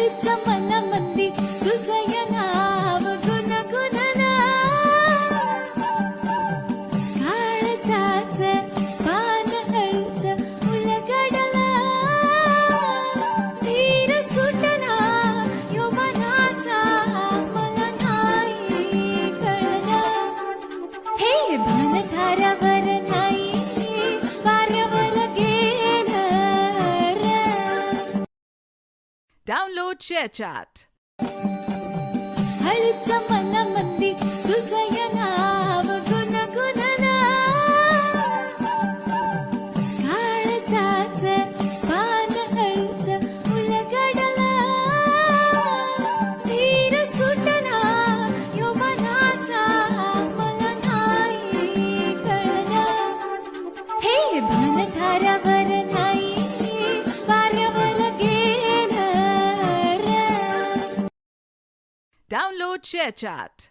हळूच मनामंदी तुझं नाव गुणगुणला काळजाचं पान हळूच उलगडला धीर सुटला यौवनाचा मला नाही कळला हे भान थारावर नाही वाऱ्यावर गेलं रे. Download ShareChat. हळूच मनामंदी तुझं नाव गुणगुणला काळजाचं पान हळूच उलगडला धीर सुटला यौवनाचा मला नाही कळला हे भान थारावर नाही वाऱ्यावर गेलं रे. Download ShareChat.